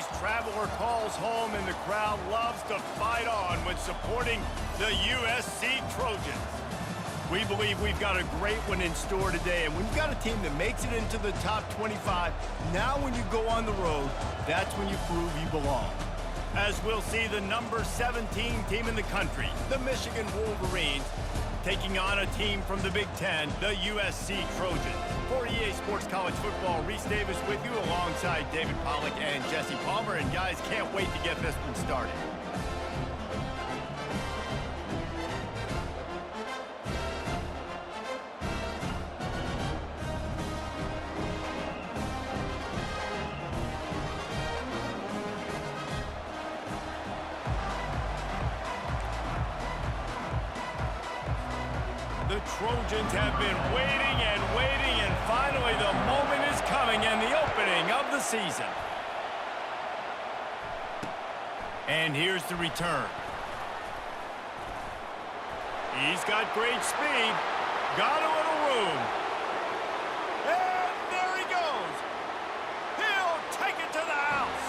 Today's traveler calls home, and the crowd loves to fight on when supporting the USC Trojans. We believe we've got a great one in store today, and we've got a team that makes it into the top 25. Now when you go on the road, that's when you prove you belong. As we'll see the number 17 team in the country, the Michigan Wolverines, taking on a team from the Big Ten, the USC Trojans. For EA Sports College Football, Reese Davis with you alongside David Pollack and Jesse Palmer. And guys, can't wait to get this one started. The Trojans have been waiting and finally the moment is coming and the opening of the season. And here's the return. He's got great speed, got a little room. And there he goes. He'll take it to the house.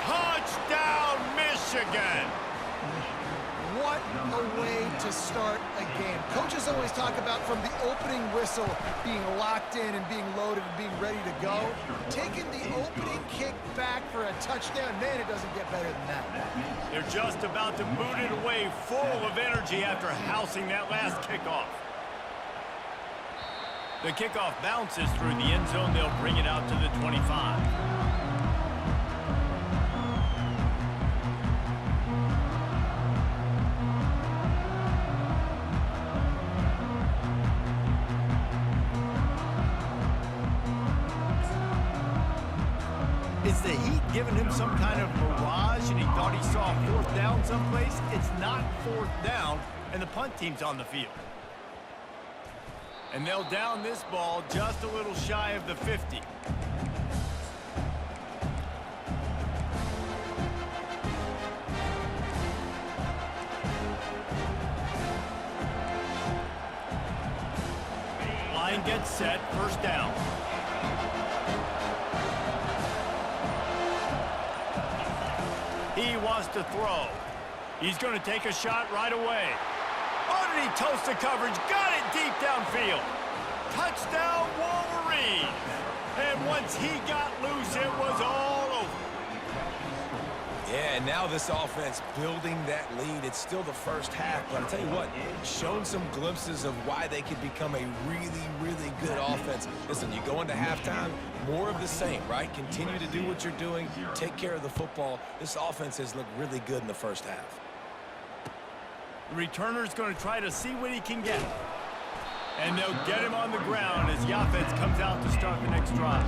Touchdown, Michigan. What a way to start a game. Coaches always talk about from the opening whistle being locked in and being loaded and being ready to go. Taking the opening kick back for a touchdown, man, it doesn't get better than that. They're just about to boot it away full of energy after housing that last kickoff. The kickoff bounces through the end zone. They'll bring it out to the 25. Is the heat giving him some kind of mirage and he thought he saw fourth down someplace? It's not fourth down, and the punt team's on the field. And they'll down this ball just a little shy of the 50. Line gets set, first down. He wants to throw. He's going to take a shot right away. Oh, did he toast the coverage? Got it deep downfield. Touchdown, Wolverine. And once he got loose, it was all over. Yeah, and now this offense building that lead. It's still the first half, but I'll tell you what, shown some glimpses of why they could become a really, really good offense. Listen, you go into halftime, more of the same, right? Continue to do what you're doing, take care of the football. This offense has looked really good in the first half. The returner's going to try to see what he can get. And they'll get him on the ground as the offense comes out to start the next drive.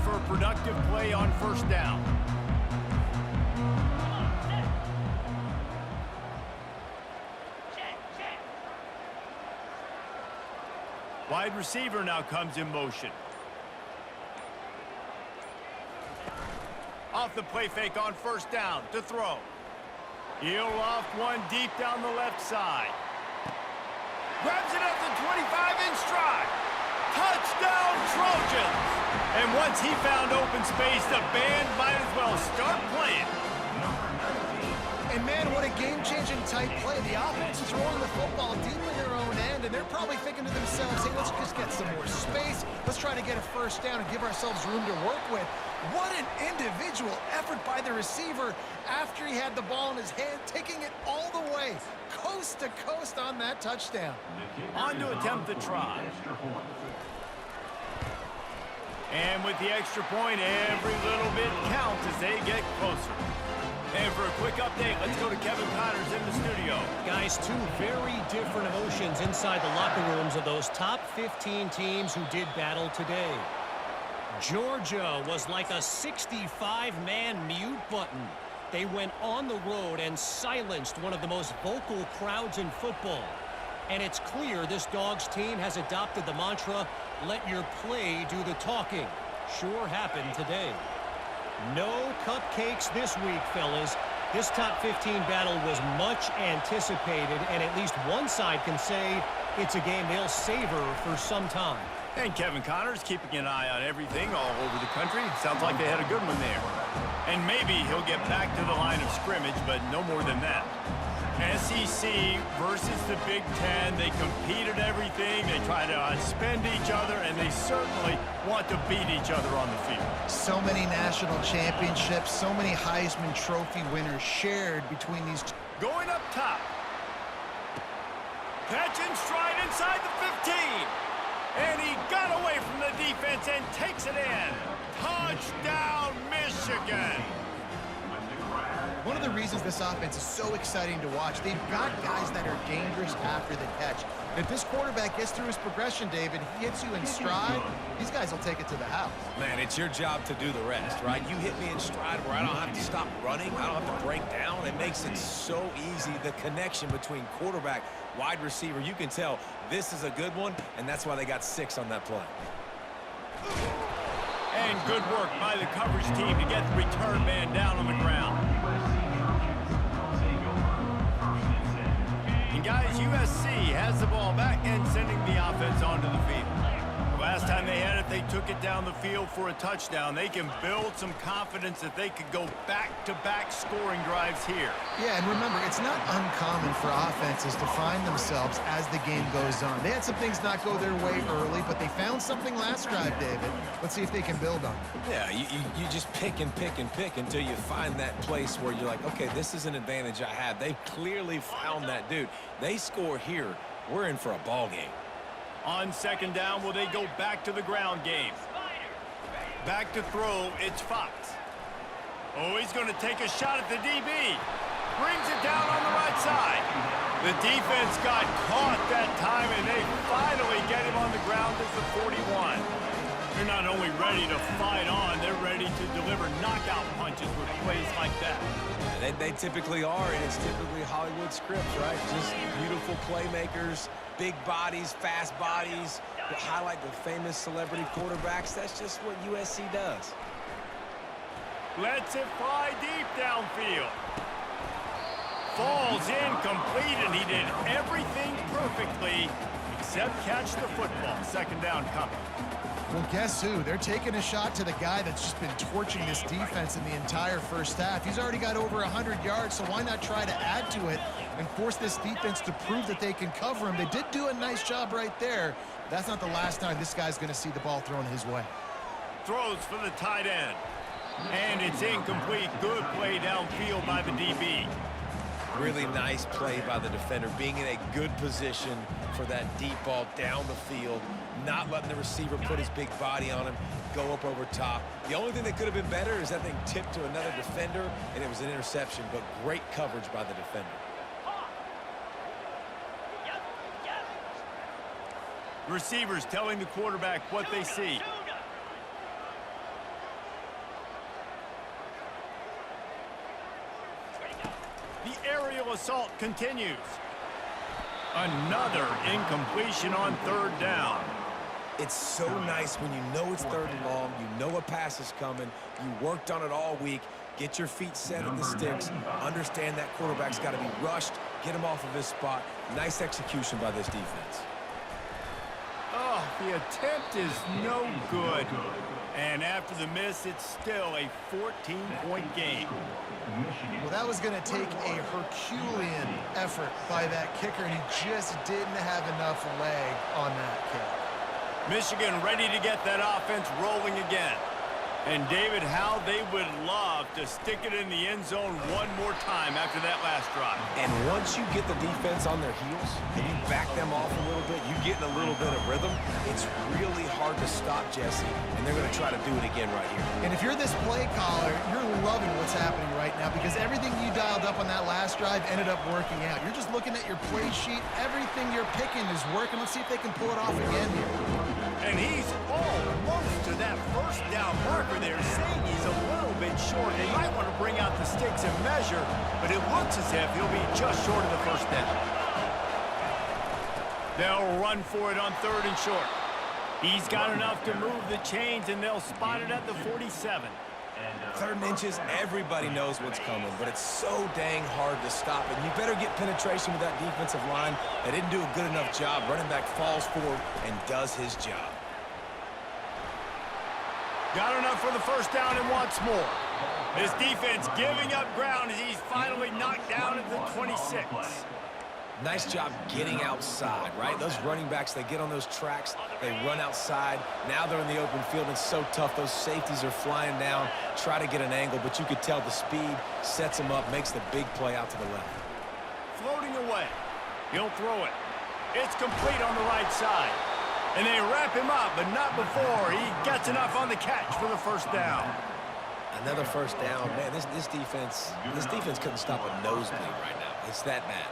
For a productive play on first down. Wide receiver now comes in motion. Off the play fake on first down to throw. He'll loft one deep down the left side. Grabs it at the 25 in stride. Touchdown, Trojans! And once he found open space, the band might as well start playing. And man, what a game-changing type play. The offense is throwing the football deep in their own end, and they're probably thinking to themselves, hey, let's just get some more space. Let's try to get a first down and give ourselves room to work with. What an individual effort by the receiver after he had the ball in his hand, taking it all the way, coast to coast on that touchdown. On to attempt the try. And with the extra point, every little bit counts as they get closer. And for a quick update, let's go to Kevin Connors in the studio. Guys, two very different emotions inside the locker rooms of those top 15 teams who did battle today. Georgia was like a 65-man mute button. They went on the road and silenced one of the most vocal crowds in football. And it's clear this Dogs team has adopted the mantra, let your play do the talking. Sure happened today. No cupcakes this week, fellas. This top 15 battle was much anticipated, and at least one side can say it's a game they'll savor for some time. And Kevin Connor's keeping an eye on everything all over the country. Sounds like they had a good one there. And maybe he'll get back to the line of scrimmage, but no more than that. SEC versus the Big Ten. They compete at everything. They try to outspend each other, and they certainly want to beat each other on the field. So many national championships, so many Heisman Trophy winners shared between these two. Going up top. Catch and stride inside the 15. And he got away from the defense and takes it in. Touchdown, Michigan. One of the reasons this offense is so exciting to watch, they've got guys that are dangerous after the catch. If this quarterback gets through his progression, David, he hits you in stride, these guys will take it to the house. Man, it's your job to do the rest, right? You hit me in stride where I don't have to stop running. I don't have to break down. It makes it so easy. The connection between quarterback, wide receiver, you can tell this is a good one, and that's why they got 6 on that play. And good work by the coverage team to get the return man down on the ground. And guys, USC has the ball back and sending the offense onto the field. The last time they had it, they took it down the field for a touchdown. They can build some confidence that they could go back-to-back scoring drives here. Yeah, and remember, it's not uncommon for offenses to find themselves as the game goes on. They had some things not go their way early, but they found something last drive, David. Let's see if they can build on it. Yeah, you just pick and pick and pick until you find that place where you're like, okay, this is an advantage I have. They clearly found that dude. They score here. We're in for a ball game. On second down, will they go back to the ground game? Back to throw, it's Fox. Oh, he's going to take a shot at the DB. Brings it down on the right side. The defense got caught that time, and they finally get him on the ground at the 41. They're not only ready to fight on, they're ready to deliver knockout punches with plays like that. They typically are, and it's typically Hollywood scripts, right? Just beautiful playmakers, big bodies, fast bodies, that highlight the famous celebrity quarterbacks. That's just what USC does. Lets it fly deep downfield. Falls incomplete, and he did everything perfectly except catch the football. Second down coming. Well, guess who? They're taking a shot to the guy that's just been torching this defense in the entire first half. He's already got over 100 yards, so why not try to add to it and force this defense to prove that they can cover him? They did do a nice job right there. That's not the last time this guy's going to see the ball thrown his way. Throws for the tight end. And it's incomplete. Good play downfield by the DB. Really nice play by the defender, being in a good position for that deep ball down the field, not letting the receiver put his big body on him, go up over top. The only thing that could have been better is that thing tipped to another defender, and it was an interception, but great coverage by the defender. Receivers telling the quarterback what they see. The aerial assault continues. Another incompletion on third down. It's so nice when you know it's third and long, you know a pass is coming, you worked on it all week, get your feet set at the sticks, understand that quarterback's got to be rushed, get him off of his spot. Nice execution by this defense. Oh, the attempt is no good. And after the miss, it's still a 14-point game. Well, that was going to take a Herculean effort by that kicker, and he just didn't have enough leg on that kick. Michigan ready to get that offense rolling again. And David, how they would love to stick it in the end zone one more time after that last drive. And once you get the defense on their heels and you back them off a little bit, you get in a little bit of rhythm, it's really hard to stop Jesse, and they're going to try to do it again right here. And if you're this play caller, you're loving what's happening right now because everything you dialed up on that last drive ended up working out. You're just looking at your play sheet. Everything you're picking is working. Let's see if they can pull it off again here. And he's almost to that first down marker there, saying he's a little bit short. They might want to bring out the sticks and measure, but it looks as if he'll be just short of the first down. They'll run for it on third and short. He's got enough to move the chains, and they'll spot it at the 47. 3rd and inches, everybody knows what's coming, but it's so dang hard to stop it. You better get penetration with that defensive line. They didn't do a good enough job. Running back falls forward and does his job. Got enough for the first down and wants more. This defense giving up ground as he's finally knocked down at the 26. Nice job getting outside, right? Those running backs, they get on those tracks, they run outside. Now they're in the open field. It's so tough. Those safeties are flying down, try to get an angle, but you could tell the speed sets him up, makes the big play out to the left. Floating away. He'll throw it. It's complete on the right side. And they wrap him up, but not before he gets enough on the catch for the first down. Another first down. Man, this defense couldn't stop a nosebleed right now. It's that bad.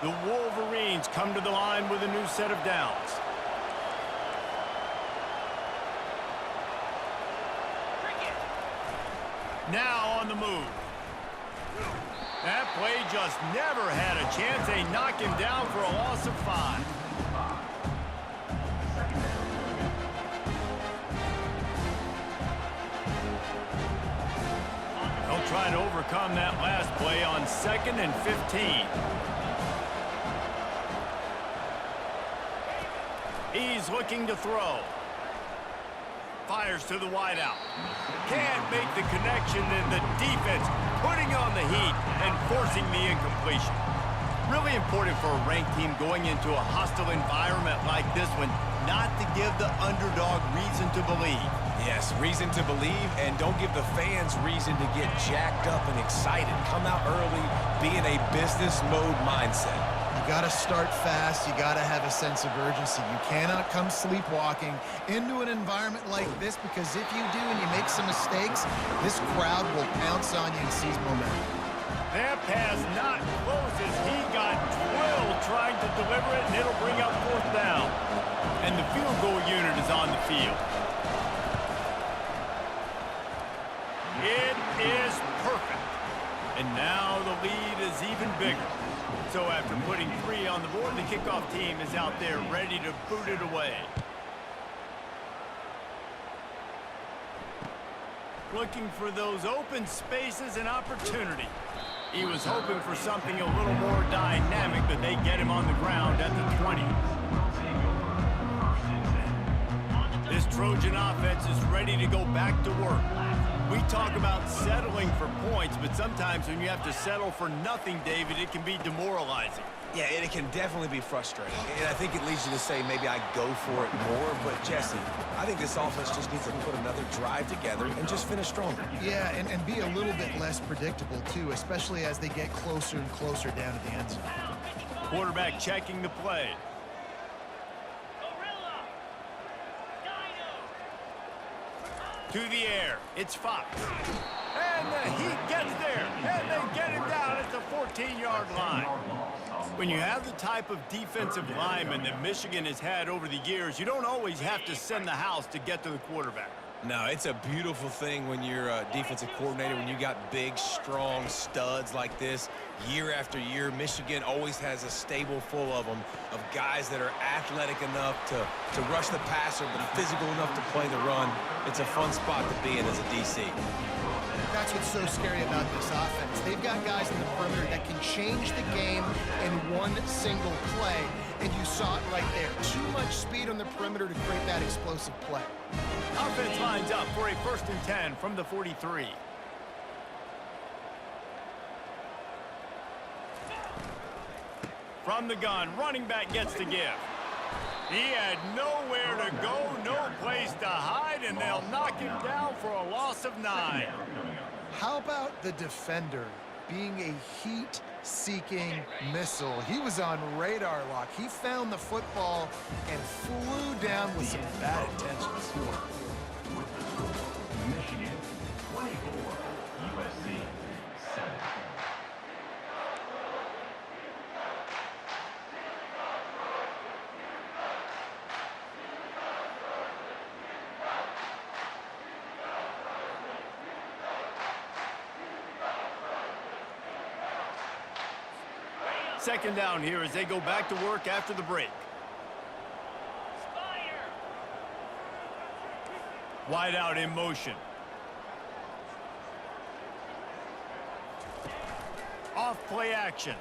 The Wolverines come to the line with a new set of downs. Now on the move. That play just never had a chance. They knock him down for a loss of 5. They'll try to overcome that last play on 2nd and 15. He's looking to throw. Fires to the wideout. Can't make the connection, and the defense putting on the heat and forcing the incompletion. Really important for a ranked team going into a hostile environment like this one not to give the underdog reason to believe. Yes, reason to believe, and don't give the fans reason to get jacked up and excited. Come out early, be in a business mode mindset. You got to start fast. You got to have a sense of urgency. You cannot come sleepwalking into an environment like this, because if you do and you make some mistakes, this crowd will pounce on you and seize momentum. That pass not close as he got drilled trying to deliver it, and it'll bring up 4th down. And the field goal unit is on the field. It is perfect. And now the lead is even bigger. So after putting 3 on the board, the kickoff team is out there ready to boot it away. Looking for those open spaces and opportunity. He was hoping for something a little more dynamic, but they get him on the ground at the 20. This Trojan offense is ready to go back to work. We talk about settling for points, but sometimes when you have to settle for nothing, David, it can be demoralizing. Yeah, it can definitely be frustrating. And I think it leads you to say maybe I go for it more. But, Jesse, I think this offense just needs to put another drive together and just finish stronger. Yeah, and be a little bit less predictable, too, especially as they get closer and closer down to the end zone. Quarterback checking the play. To the air, it's Fox. And the heat gets there, and they get him down at the 14-yard line. When you have the type of defensive lineman that Michigan has had over the years, you don't always have to send the house to get to the quarterback. No, it's a beautiful thing when you're a defensive coordinator, when you got big, strong studs like this. Year after year, Michigan always has a stable full of them, of guys that are athletic enough to rush the passer, but physical enough to play the run. It's a fun spot to be in as a DC. That's what's so scary about this offense. They've got guys in the perimeter that can change the game in one single play, and you saw it right there. Too much speed on the perimeter to create that explosive play. Offense lines up for a 1st and 10 from the 43. From the gun, running back gets to give. He had nowhere to go, no place to hide, and they'll knock him down for a loss of 9. How about the defender being a heat-seeking missile? He was on radar lock. He found the football and flew down with some bad intentions. Michigan 24, USC 7. Second down here as they go back to work after the break. Wide out in motion. Off play action.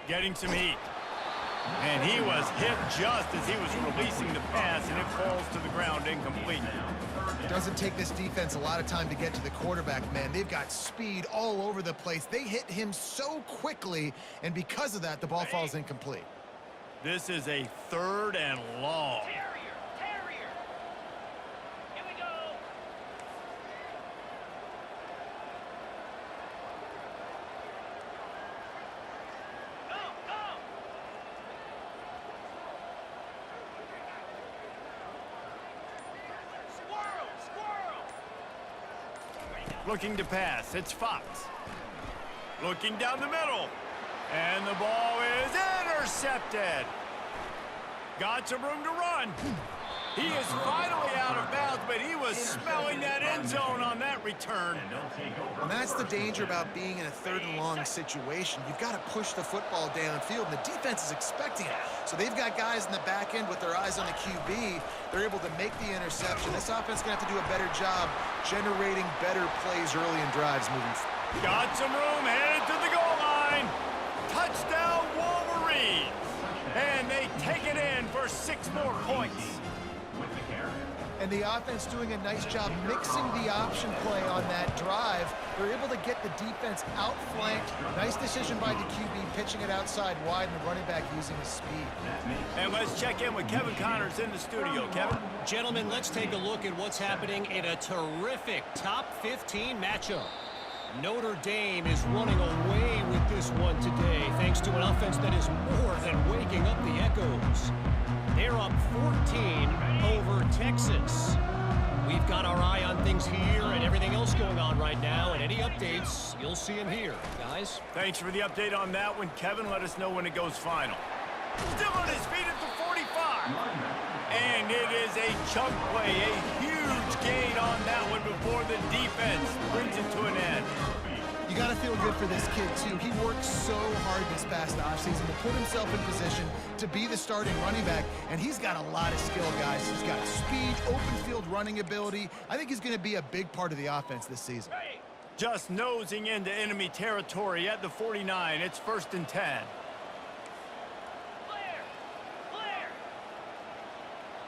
Getting some heat. And he was hit just as he was releasing the pass, and it falls to the ground incomplete. It doesn't take this defense a lot of time to get to the quarterback, man. They've got speed all over the place. They hit him so quickly, and because of that, the ball falls incomplete. This is a 3rd and long. Terrier. Here we go. Go. Squirrel. Looking to pass. It's Fox. Looking down the middle. And the ball is intercepted. Got some room to run. He is finally out of bounds, but he was smelling that end zone on that return. And that's the danger about being in a 3rd and long situation. You've got to push the football downfield, and the defense is expecting it. So they've got guys in the back end with their eyes on the QB. They're able to make the interception. This offense is going to have to do a better job generating better plays early in drives moving forward. Got some room, headed to the goal line. Touchdown, Wolverines. And they take it in for 6 more points. And the offense doing a nice job mixing the option play on that drive. They're able to get the defense outflanked. Nice decision by the QB, pitching it outside wide, and the running back using his speed. And let's check in with Kevin Connors in the studio. Kevin? Gentlemen, let's take a look at what's happening in a terrific top 15 matchup. Notre Dame is running away with this one today, thanks to an offense that is more than waking up the echoes. They're up 14 over Texas. We've got our eye on things here and everything else going on right now, and any updates, you'll see them here. Guys? Thanks for the update on that one, Kevin. Let us know when it goes final. Still on his feet at the 45. And it is a chunk play, a huge gain on that one before the defense brings it to an end. You got to feel good for this kid, too. He worked so hard this past offseason to put himself in position to be the starting running back, and he's got a lot of skill, guys. He's got speed, open field running ability. I think he's going to be a big part of the offense this season. Just nosing into enemy territory at the 49. It's 1st and 10. Clear.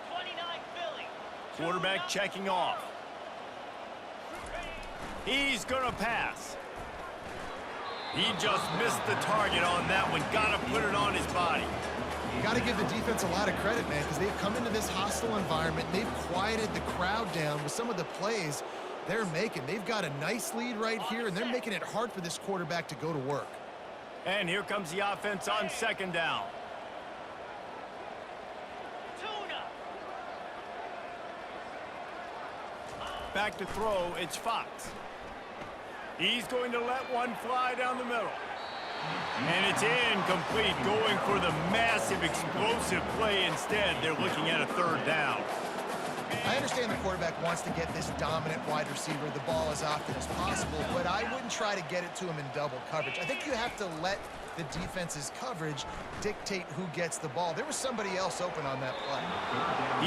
29 Philly. Quarterback checking off. He's going to pass. He just missed the target on that one. Got to put it on his body. Got to give the defense a lot of credit, man, because they've come into this hostile environment. They've quieted the crowd down with some of the plays they're making. They've got a nice lead right here, and they're making it hard for this quarterback to go to work. And here comes the offense on 2nd down. Tuna. Back to throw, it's Fox. He's going to let one fly down the middle. And it's incomplete, going for the massive explosive play instead. They're looking at a 3rd down. I understand the quarterback wants to get this dominant wide receiver the ball as often as possible, but I wouldn't try to get it to him in double coverage. I think you have to let the defense's coverage dictate who gets the ball. There was somebody else open on that play.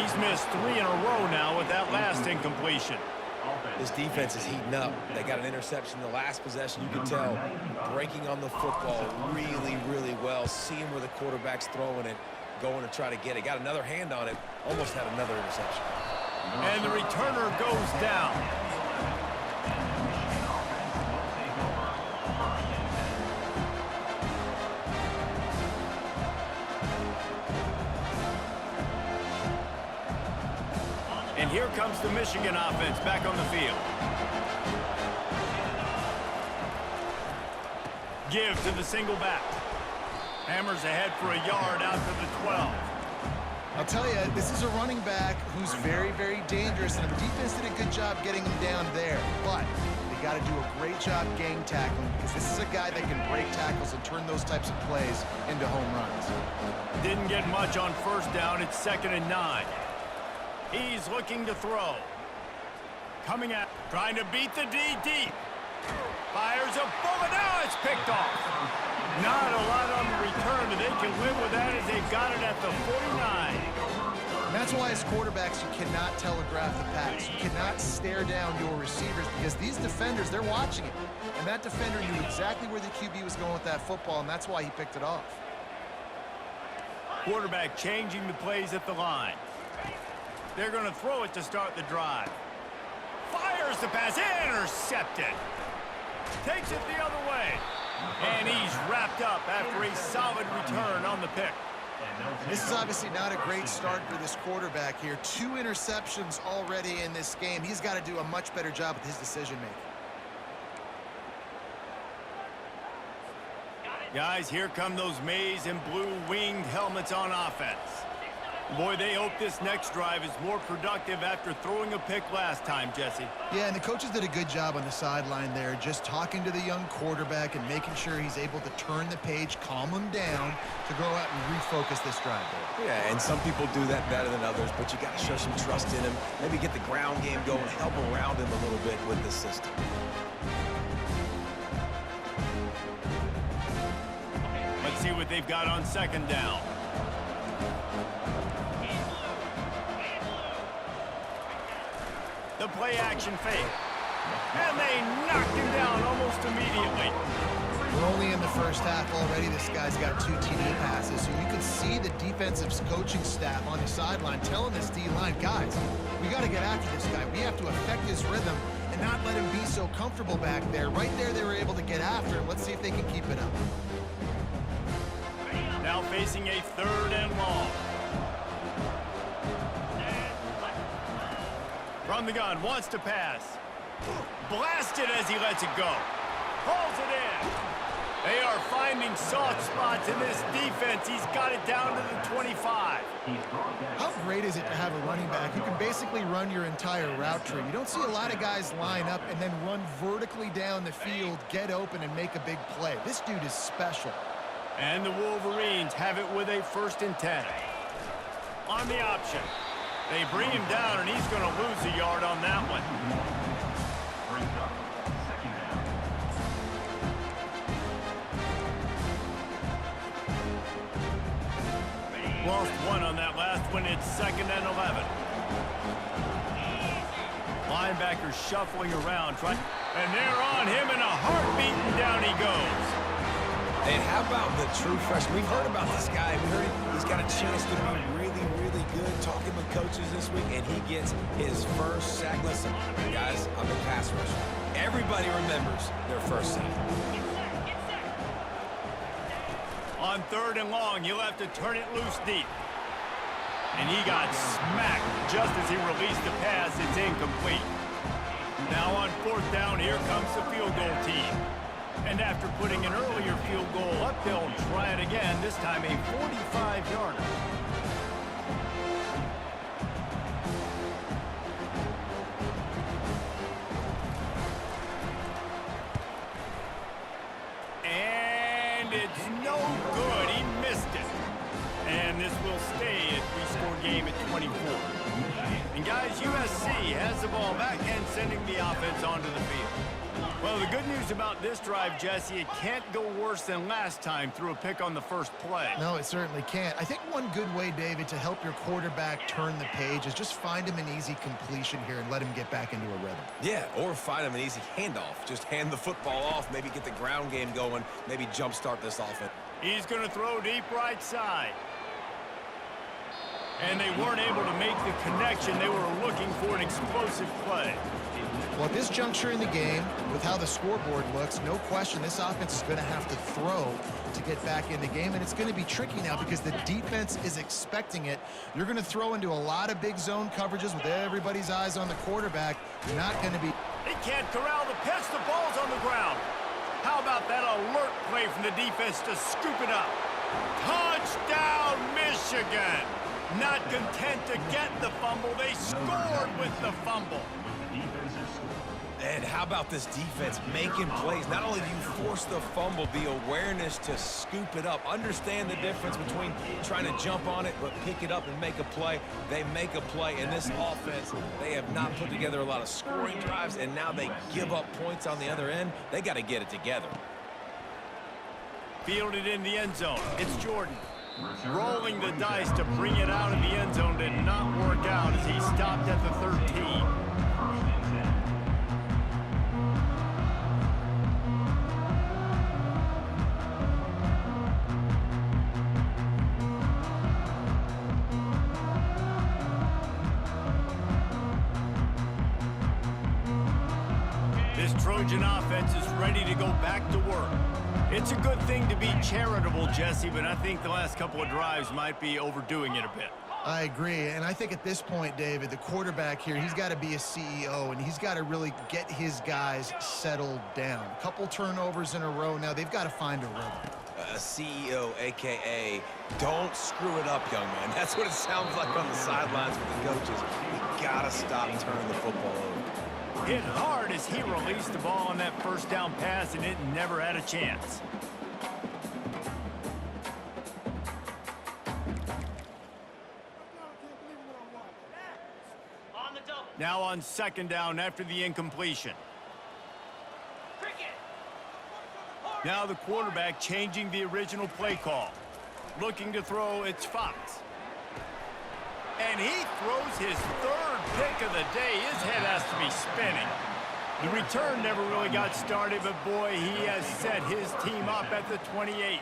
He's missed 3 in a row now with that last incompletion. This defense is heating up. They got an interception in the last possession. You can tell breaking on the football really, really well. Seeing where the quarterback's throwing it, going to try to get it. Got another hand on it. Almost had another interception. And the returner goes down. And here comes the Michigan offense back on the field. Give to the single back. Hammers ahead for a yard out to the 12. I'll tell you, this is a running back who's very, very dangerous, and the defense did a good job getting him down there. But they got to do a great job gang tackling, because this is a guy that can break tackles and turn those types of plays into home runs. Didn't get much on 1st down. It's 2nd and 9. He's looking to throw. Coming out, trying to beat the D deep. Fires a bullet. Now it's picked off. Not a lot on the return, but they can live with that as they've got it at the 49. That's why as quarterbacks, you cannot telegraph the pass. You cannot stare down your receivers because these defenders, they're watching it. And that defender knew exactly where the QB was going with that football, and that's why he picked it off. Quarterback changing the plays at the line. They're going to throw it to start the drive. Fires the pass, intercepted. Takes it the other way. And he's wrapped up after a solid return on the pick. This is obviously not a great start for this quarterback here. 2 interceptions already in this game. He's got to do a much better job with his decision-making. Guys, here come those maize and blue winged helmets on offense. Boy, they hope this next drive is more productive after throwing a pick last time, Jesse. Yeah, and the coaches did a good job on the sideline there, just talking to the young quarterback and making sure he's able to turn the page, calm him down to go out and refocus this drive there. Yeah, and some people do that better than others, but you got to show some trust in him. Maybe get the ground game going, help around him a little bit with the system. Let's see what they've got on second down. The play action fake. And they knocked him down almost immediately. We're only in the first half already. This guy's got 2 TD passes, so you can see the defensive coaching staff on the sideline telling this D-line, guys, we got to get after this guy. We have to affect his rhythm and not let him be so comfortable back there. Right there, they were able to get after him. Let's see if they can keep it up. Now facing a 3rd and long. From the gun, wants to pass. Blasted as he lets it go. Pulls it in. They are finding soft spots in this defense. He's got it down to the 25. How great is it to have a running back who can basically run your entire route tree? You don't see a lot of guys line up and then run vertically down the field, get open, and make a big play. This dude is special. And the Wolverines have it with a 1st and 10. On the option. They bring him down, and he's going to lose a yard on that one. Lost 1 on that last one. It's 2nd and 11. Linebacker shuffling around. And they're on him in a heartbeat, and down he goes. And how about the true freshman? We've heard about this guy. We heard he's got a chance to be really, really good. Talking with coaches this week, and he gets his first sack. Listen, guys, I'm a pass rusher. Everybody remembers their first sack. On 3rd and long, he'll have to turn it loose deep. And he got smacked just as he released the pass. It's incomplete. Now on 4th down, here comes the field goal team. And after putting an earlier field goal up, they'll try it again, this time a 45-yarder. And it's no good. He missed it. And this will stay a 3-score game at 24. And guys, USC has the ball back and sending the offense onto the field. Well, the good news about this drive, Jesse, it can't go worse than last time through a pick on the first play. No, it certainly can't. I think one good way, David, to help your quarterback turn the page is just find him an easy completion here and let him get back into a rhythm. Yeah, or find him an easy handoff. Just hand the football off, maybe get the ground game going, maybe jumpstart this offense. He's going to throw deep right side. And they weren't able to make the connection. They were looking for an explosive play. Well, at this juncture in the game, with how the scoreboard looks, no question this offense is going to have to throw to get back in the game, and it's going to be tricky now because the defense is expecting it. You're going to throw into a lot of big zone coverages with everybody's eyes on the quarterback. You're not going to be... They can't corral the pitch. The ball's on the ground. How about that alert play from the defense to scoop it up? Touchdown, Michigan! Not content to get the fumble, they scored with the fumble. And how about this defense making plays? Not only do you force the fumble, the awareness to scoop it up. Understand the difference between trying to jump on it, but pick it up and make a play. They make a play. In this offense, they have not put together a lot of scoring drives, and now they give up points on the other end. They got to get it together. Fielded in the end zone. It's Jordan. Rolling the dice to bring it out of the end zone did not work out as he stopped at the 13. This Trojan offense is ready to go back to work. It's a good thing to be charitable, Jesse, but I think the last couple of drives might be overdoing it a bit. I agree, and I think at this point, David, the quarterback here, he's got to be a CEO, and he's got to really get his guys settled down. A couple turnovers in a row now. They've got to find a rhythm. A CEO, a.k.a. don't screw it up, young man. That's what it sounds like on the sidelines with the coaches. We got to stop turning the football over. Hit hard as he released the ball on that first down pass, and it never had a chance. On the double. Now on second down after the incompletion. Cricket. Now the quarterback changing the original play call. Looking to throw, it's Fox. And he throws his third pick of the day. His head has to be spinning. The return never really got started, but boy, he has set his team up at the 28.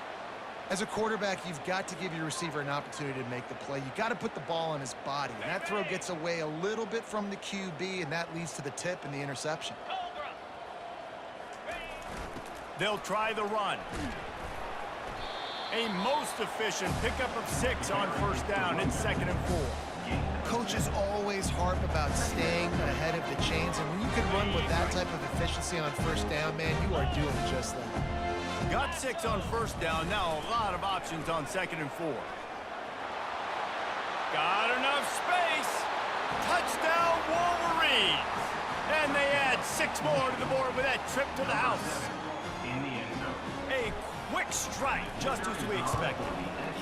As a quarterback, you've got to give your receiver an opportunity to make the play. You've got to put the ball on his body. And that throw gets away a little bit from the QB, and that leads to the tip and the interception. Cobra. They'll try the run. A most efficient pickup of 6 on first down. It's 2nd and 4. Coaches always harp about staying ahead of the chains, and when you can run with that type of efficiency on first down, man, you are doing just that. Got 6 on first down. Now a lot of options on 2nd and 4. Got enough space. Touchdown Wolverines. And they add 6 more to the board with that trip to the house. In the end zone. A quick strike, just as we expected.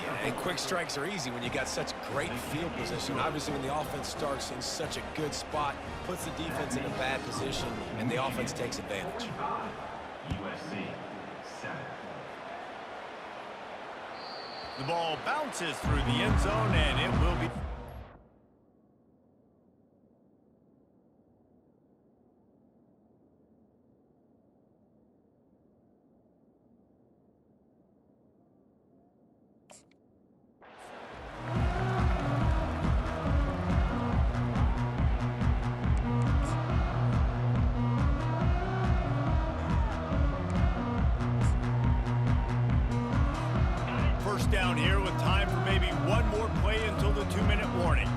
Yeah, and quick strikes are easy when you got such great field position. Obviously, when the offense starts in such a good spot, puts the defense in a bad position, and the offense takes advantage. USC 7. The ball bounces through the end zone, and it will be... First down here with time for maybe one more play until the 2-minute warning.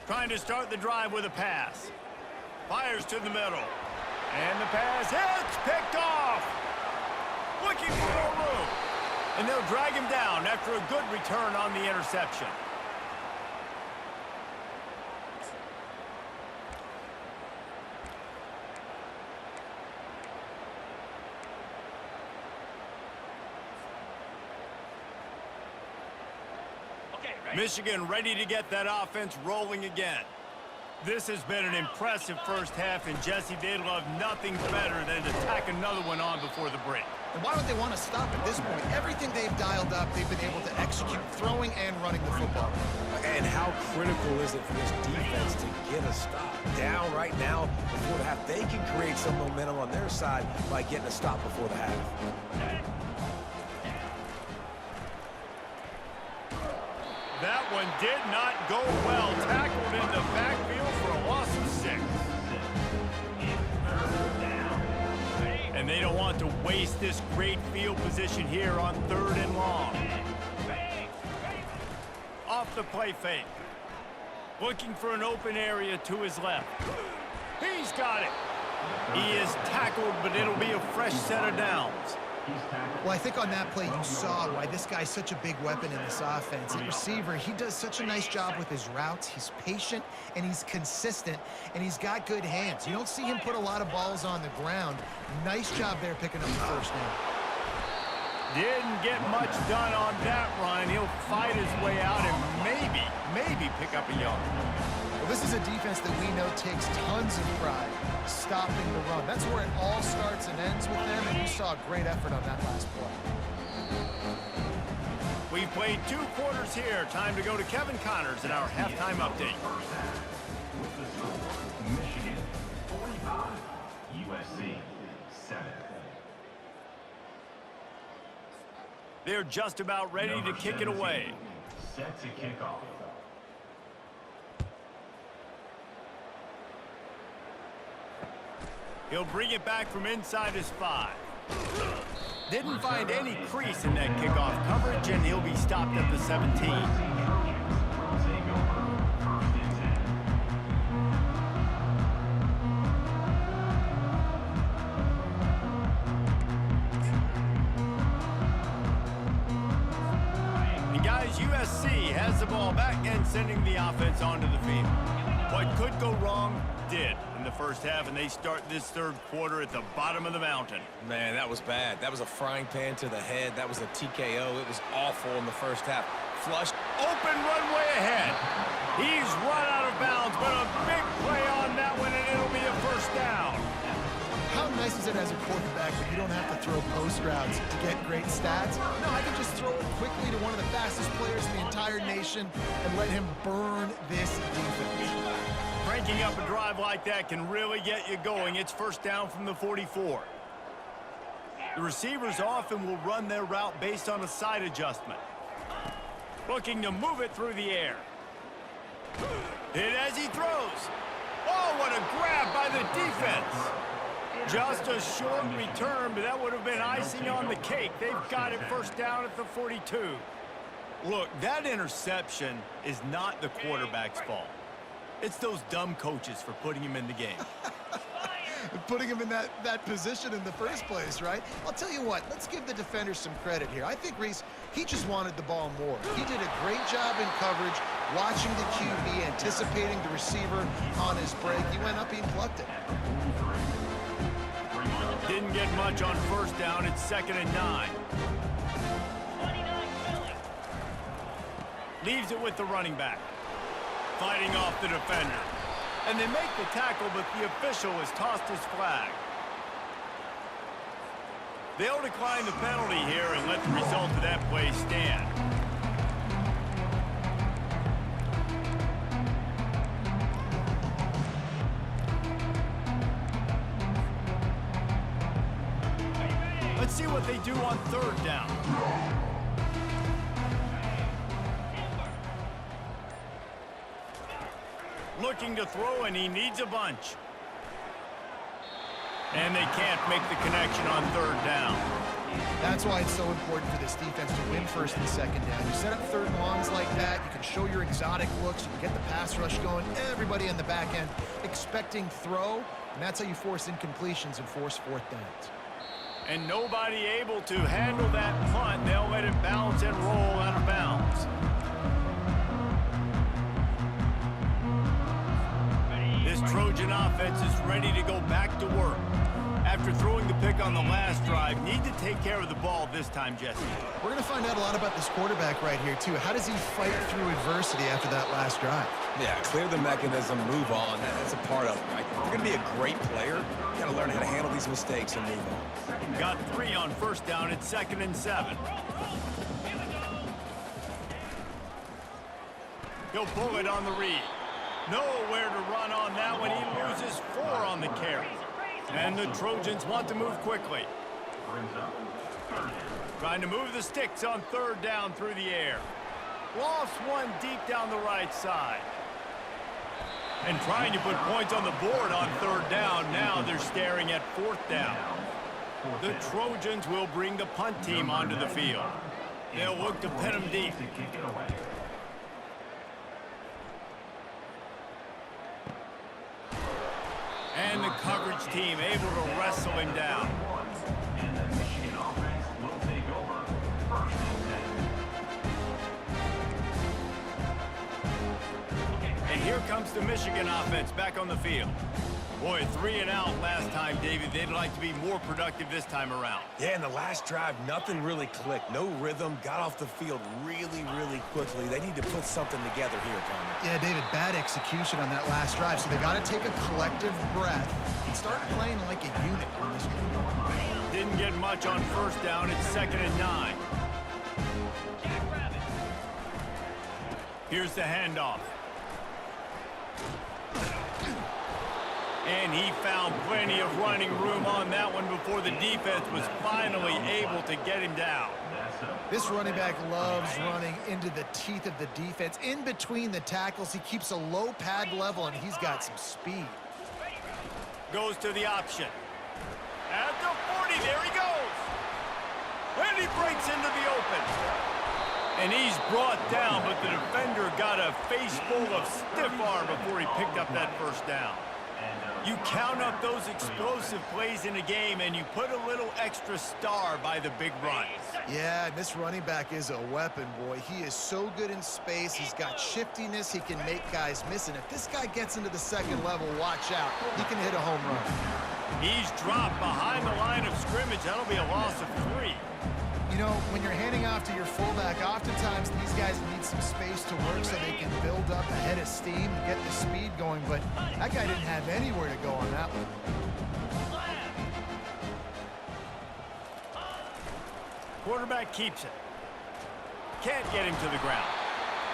Trying to start the drive with a pass. Fires to the middle. And the pass hits, picked off. Looking for more room. And they'll drag him down after a good return on the interception. Michigan ready to get that offense rolling again. This has been an impressive first half, and Jesse, they'd love nothing better than to tack another one on before the break. And why would they want to stop at this point? Everything they've dialed up, they've been able to execute, throwing and running the football. And how critical is it for this defense to get a stop? Down right now before the half. They can create some momentum on their side by getting a stop before the half. That one did not go well. Tackled in the backfield for a loss of 6. And they don't want to waste this great field position here on 3rd and long. Off the play fake. Looking for an open area to his left. He's got it. He is tackled, but it'll be a fresh set of downs. Well, I think on that play you saw why this guy's such a big weapon in this offense. At receiver, he does such a nice job with his routes. He's patient, and he's consistent, and he's got good hands. You don't see him put a lot of balls on the ground. Nice job there picking up the first down. Didn't get much done on that run. He'll fight his way out and maybe pick up a yard. Well, this is is a defense that we know takes tons of pride stopping the run. That's where it all starts and ends with them, and you saw a great effort on that last play. We've played 2 quarters here. Time to go to Kevin Connors in our halftime update. With the score, Michigan 45, USC 7. They're just about ready to kick it away. Set to kick off. He'll bring it back from inside his 5. Didn't find any crease in that kickoff coverage, and he'll be stopped at the 17. And guys, USC has the ball back and sending the offense onto the field. What could go wrong did in the first half, and they start this third quarter at the bottom of the mountain. Man, that was bad. That was a frying pan to the head. That was a TKO. It was awful in the first half. Flushed. Open runway ahead. He's run out of bounds, but a big play on that one, and it'll be a first down. How nice is it as a quarterback that you don't have to throw post routes to get great stats? No, I can just throw it quickly to one of the fastest players in the entire nation and let him burn this defense. Cranking up a drive like that can really get you going. It's first down from the 44. The receivers often will run their route based on a side adjustment. Looking to move it through the air. Hit as he throws. Oh, what a grab by the defense. Just a short return, but that would have been icing on the cake. They've got it first down at the 42. Look, that interception is not the quarterback's fault. It's those dumb coaches for putting him in the game. Putting him in that position in the first place, right? I'll tell you what, let's give the defenders some credit here. I think, Reese, he just wanted the ball more. He did a great job in coverage, watching the QB, anticipating the receiver on his break. He went up, he plucked it. Didn't get much on first down. It's 2nd and 9. Leaves it with the running back. Fighting off the defender. And they make the tackle, but the official has tossed his flag. They'll decline the penalty here and let the result of that play stand. Let's see what they do on 3rd down. Looking to throw, and he needs a bunch. And they can't make the connection on 3rd down. That's why it's so important for this defense to win 1st and 2nd down. You set up 3rd and longs like that, you can show your exotic looks, you can get the pass rush going, everybody in the back end expecting throw, and that's how you force incompletions and force 4th downs. And nobody able to handle that punt. They'll let it bounce and roll out of bounds. This Trojan offense is ready to go back to work. After throwing the pick on the last drive, need to take care of the ball this time, Jesse. We're going to find out a lot about this quarterback right here, too. How does he fight through adversity after that last drive? Yeah, clear the mechanism, move on. That's a part of it, right? If you're going to be a great player, you got to learn how to handle these mistakes and move on. Got 3 on first down. It's 2nd and 7. He'll pull it on the read. Nowhere to run on that one. He loses 4 on the carry. And the Trojans want to move quickly. Trying to move the sticks on 3rd down through the air. Lost 1 deep down the right side. And trying to put points on the board on 3rd down. Now they're staring at 4th down. The Trojans will bring the punt team onto the field. They'll look to pin them deep. And the coverage team able to wrestle him down. And the Michigan offense will take over 1st and 10. And here comes the Michigan offense back on the field. Boy, 3 and out last time, David. They'd like to be more productive this time around. Yeah, in the last drive, nothing really clicked. No rhythm, got off the field really, really quickly. They need to put something together here, Connor. Yeah, David, bad execution on that last drive, so they got to take a collective breath and start playing like a unit on this game. Didn't get much on first down. It's 2nd and 9. Here's the handoff. And he found plenty of running room on that one before the defense was finally able to get him down. This running back loves running into the teeth of the defense. In between the tackles, he keeps a low pad level, and he's got some speed. Goes to the option. At the 40, there he goes. And he breaks into the open. And he's brought down, but the defender got a face full of stiff arm before he picked up that first down. You count up those explosive plays in a game, and you put a little extra star by the big runs. Yeah, this running back is a weapon, boy. He is so good in space. He's got shiftiness. He can make guys miss. And if this guy gets into the second level, watch out. He can hit a home run. He's dropped behind the line of scrimmage. That'll be a loss of 3. You know, when you're handing off to your fullback, oftentimes these guys need some space to work so they can build up a head of steam and get the speed going, but that guy didn't have anywhere to go on that one. Quarterback keeps it. Can't get him to the ground.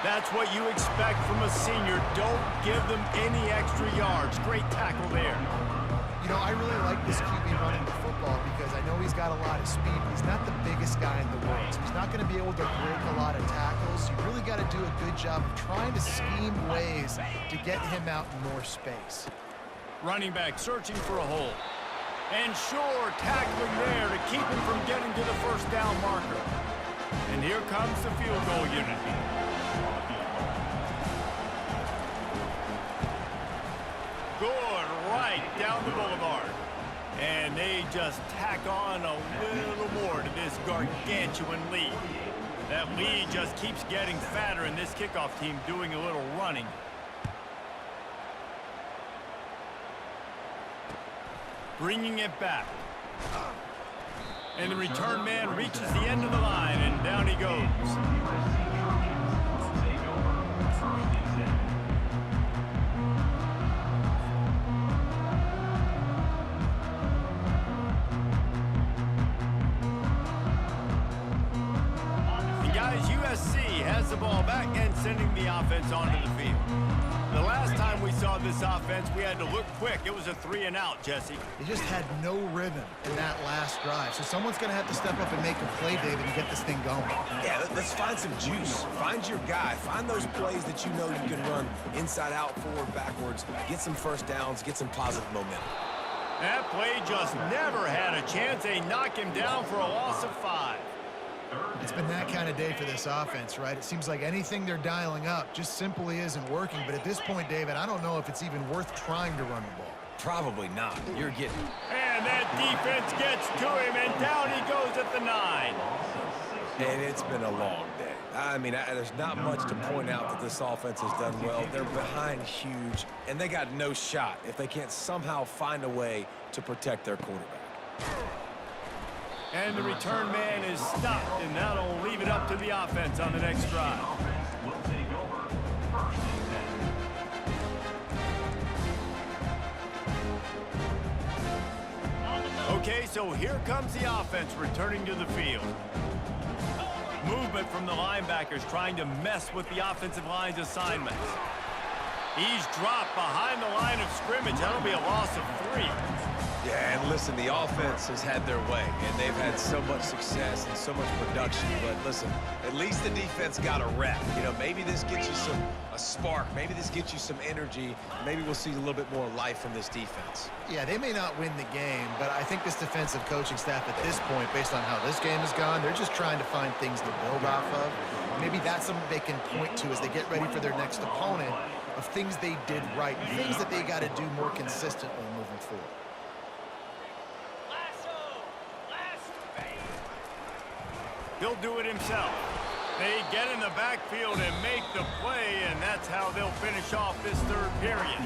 That's what you expect from a senior. Don't give them any extra yards. Great tackle there. You know, I really like this QB running the football because I know he's got a lot of speed, but he's not the biggest guy in the world. So he's not going to be able to break a lot of tackles. You really got to do a good job of trying to scheme ways to get him out in more space. Running back searching for a hole. And sure, tackling there to keep him from getting to the first down marker. And here comes the field goal unit. Good, right down the boulevard. And they just tack on a little more to this gargantuan lead. That lead just keeps getting fatter, and this kickoff team doing a little running. Bringing it back. And the return man reaches the end of the line, and down he goes. USC has the ball back and sending the offense onto the field. The last time we saw this offense, we had to look quick. It was a 3 and out, Jesse. They just had no rhythm in that last drive. So someone's going to have to step up and make a play, David, and get this thing going. Yeah, let's find some juice. Find your guy. Find those plays that you know you can run inside out, forward, backwards. Get some first downs. Get some positive momentum. That play just never had a chance. They knock him down for a loss of 5. It's been that kind of day for this offense, right? It seems like anything they're dialing up just simply isn't working. But at this point, David, I don't know if it's even worth trying to run the ball. Probably not. You're getting... And that defense gets to him, and down he goes at the 9. And it's been a long day. I mean, there's not much to point out that this offense has done well. They're behind huge, and they got no shot if they can't somehow find a way to protect their quarterback. And the return man is stopped, and that'll leave it up to the offense on the next drive. Okay, so here comes the offense returning to the field. Movement from the linebackers trying to mess with the offensive line's assignments. He's dropped behind the line of scrimmage. That'll be a loss of 3. Yeah, and listen, the offense has had their way, and they've had so much success and so much production. But listen, at least the defense got a rep. You know, maybe this gets you a spark. Maybe this gets you some energy. Maybe we'll see a little bit more life from this defense. Yeah, they may not win the game, but I think this defensive coaching staff at this point, based on how this game has gone, they're just trying to find things to build off of. Maybe that's something they can point to as they get ready for their next opponent, of things they did right, things that they got to do more consistently moving forward. He'll do it himself. They get in the backfield and make the play, and that's how they'll finish off this third period.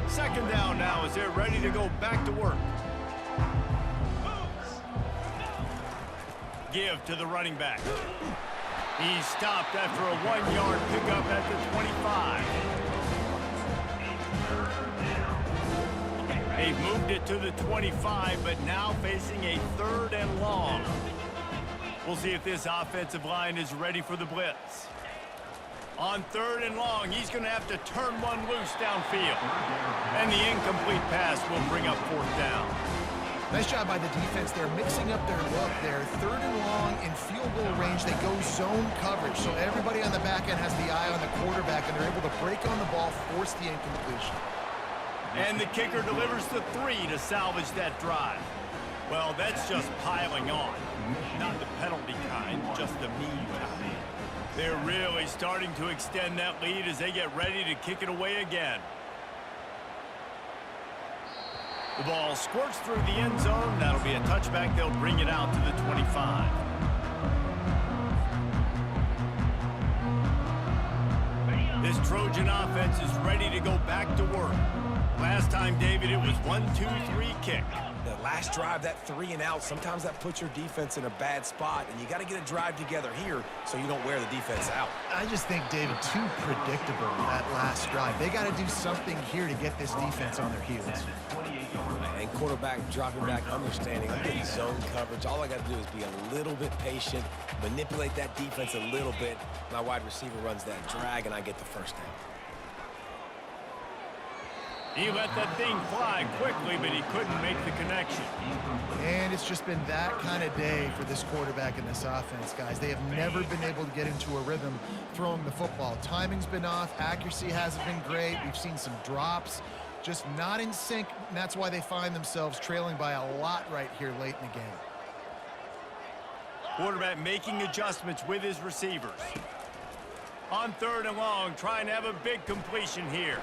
Second down now as they're ready to go back to work. Give to the running back. He's stopped after a 1-yard pickup at the 25. They've moved it to the 25, but now facing a 3rd and long. We'll see if this offensive line is ready for the blitz. On 3rd and long, he's going to have to turn one loose downfield. And the incomplete pass will bring up 4th down. Nice job by the defense. They're mixing up their look. They're 3rd and long in field goal range. They go zone coverage, so everybody on the back end has the eye on the quarterback, and they're able to break on the ball, force the incompletion. And the kicker delivers the 3 to salvage that drive. Well, that's just piling on. Not the penalty kind, just the mean kind. They're really starting to extend that lead as they get ready to kick it away again. The ball squirts through the end zone. That'll be a touchback. They'll bring it out to the 25. This Trojan offense is ready to go back to work. Last time, David, it was 1-2-3 kick. The last drive, that 3 and out, sometimes that puts your defense in a bad spot, and you got to get a drive together here so you don't wear the defense out. I just think, David, too predictable that last drive. They got to do something here to get this defense on their heels. And quarterback dropping back, understanding, I'm getting zone coverage. All I got to do is be a little bit patient, manipulate that defense a little bit. My wide receiver runs that drag, and I get the first down. He let that thing fly quickly, but he couldn't make the connection. And it's just been that kind of day for this quarterback and this offense, guys. They have never been able to get into a rhythm throwing the football. Timing's been off. Accuracy hasn't been great. We've seen some drops. Just not in sync, and that's why they find themselves trailing by a lot right here late in the game. Quarterback making adjustments with his receivers. On 3rd and long, trying to have a big completion here.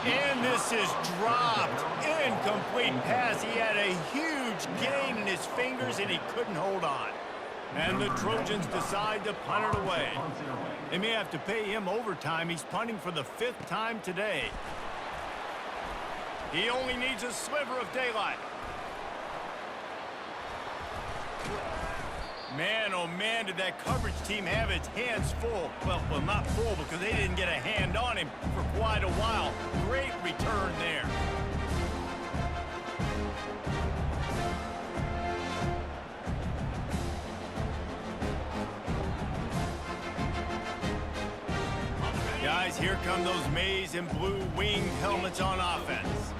And this is dropped. Incomplete pass. He had a huge gain in his fingers, and he couldn't hold on. And the Trojans decide to punt it away. They may have to pay him overtime. He's punting for the 5th time today. He only needs a sliver of daylight. Man, oh man, did that coverage team have its hands full. Well, not full because they didn't get a hand on him for quite a while. Great return there. Guys, here come those maize and blue winged helmets on offense.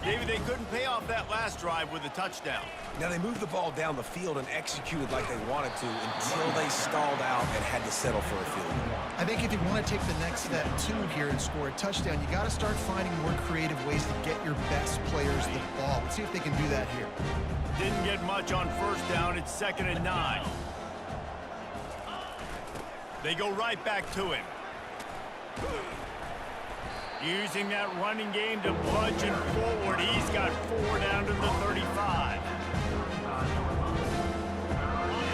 David, they couldn't pay off that last drive with a touchdown. Now, they moved the ball down the field and executed like they wanted to until they stalled out and had to settle for a field goal. I think if you want to take the next step, too, here and score a touchdown, you got to start finding more creative ways to get your best players the ball. Let's see if they can do that here. Didn't get much on 1st down. It's 2nd and 9. They go right back to him. Using that running game to plunge him forward. He's got 4 down to the 35.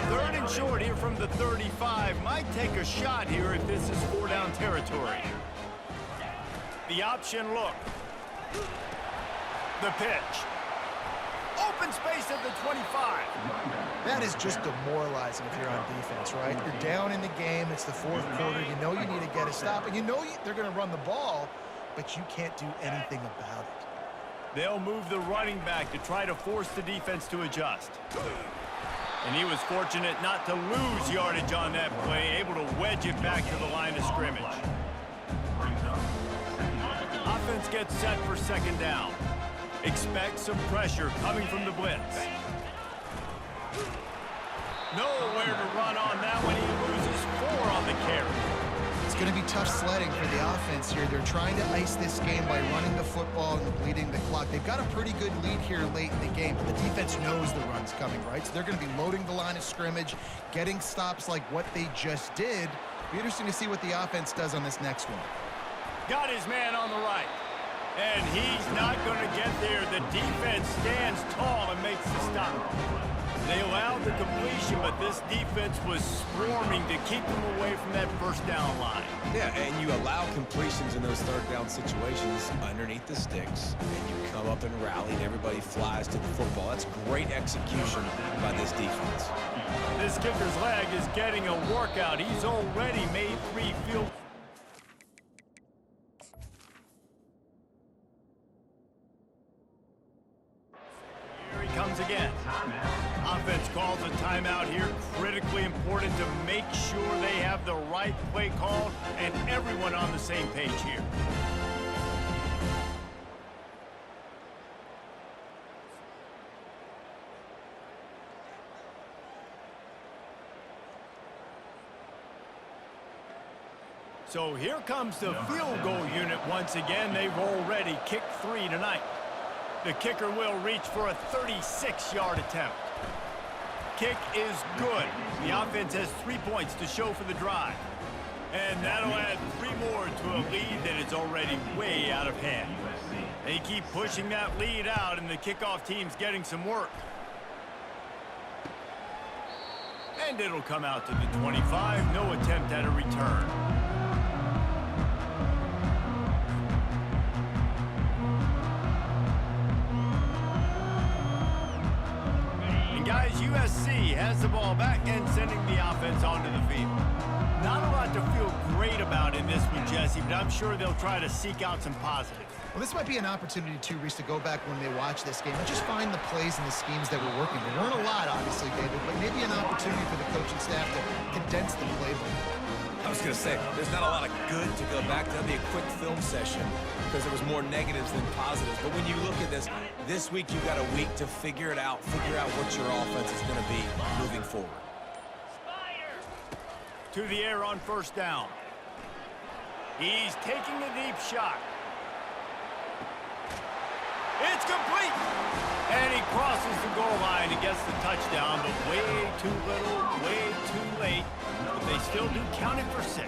3rd and short here from the 35. Might take a shot here if this is 4 down territory. The option look. The pitch. Open space at the 25. That is just demoralizing if you're on defense, right? You're down in the game. It's the 4th quarter. You know you need to get a stop, and you know they're going to run the ball, but you can't do anything about it. They'll move the running back to try to force the defense to adjust. And he was fortunate not to lose yardage on that play, able to wedge it back to the line of scrimmage. Offense gets set for 2nd down. Expect some pressure coming from the blitz. Nowhere to run on that one. He loses 4 on the carry. It's going to be tough sledding for the offense here. They're trying to ice this game by running the football and bleeding the clock. They've got a pretty good lead here late in the game, but the defense knows the run's coming, right? So they're going to be loading the line of scrimmage, getting stops like what they just did. Be interesting to see what the offense does on this next one. Got his man on the right. And he's not going to get there. The defense stands tall and makes the stop. They allowed the completion, but this defense was swarming to keep them away from that first down line. Yeah, and you allow completions in those third down situations underneath the sticks, and you come up and rally, and everybody flies to the football. That's great execution by this defense. This kicker's leg is getting a workout. He's already made 3 field. Here he comes again. Offense calls a timeout here. Critically important to make sure they have the right play called and everyone on the same page here. So here comes the field goal unit once again. They've already kicked 3 tonight. The kicker will reach for a 36-yard attempt. Kick is good. The offense has 3 points to show for the drive. And that'll add 3 more to a lead that is already way out of hand. They keep pushing that lead out, and the kickoff team's getting some work. And it'll come out to the 25. No attempt at a return. Guys, USC has the ball back and sending the offense onto the field. Not a lot to feel great about in this one, Jesse, but I'm sure they'll try to seek out some positives. Well, this might be an opportunity, too, Reese, to go back when they watch this game and just find the plays and the schemes that were working. There weren't a lot, obviously, David, but maybe an opportunity for the coaching staff to condense the playbook. I was going to say, there's not a lot of good to go back. That'll be a quick film session because there was more negatives than positives. But when you look at this week you've got a week to figure it out, figure out what your offense is going to be moving forward. To the air on first down. He's taking a deep shot. It's complete. And he crosses the goal line and gets the touchdown, but way too little, way too late. But they still do count it for 6.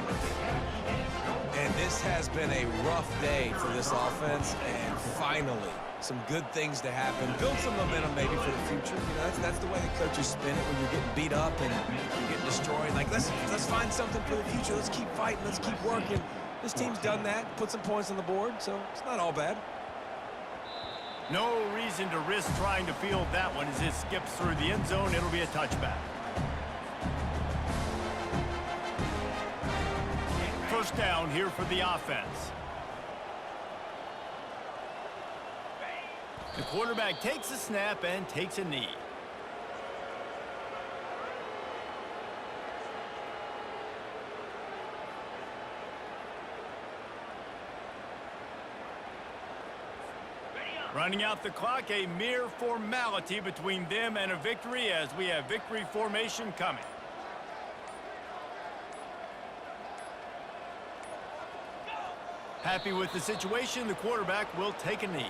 And this has been a rough day for this offense, and finally, some good things to happen. Build some momentum maybe for the future. You know, that's the way the coaches spin it when you're getting beat up and you're getting destroyed. Like, let's find something for the future. Let's keep fighting. Let's keep working. This team's done that, put some points on the board, so it's not all bad. No reason to risk trying to field that one as it skips through the end zone. It'll be a touchback. First down here for the offense. The quarterback takes a snap and takes a knee. Running out the clock, a mere formality between them and a victory as we have victory formation coming. Happy with the situation, the quarterback will take a knee.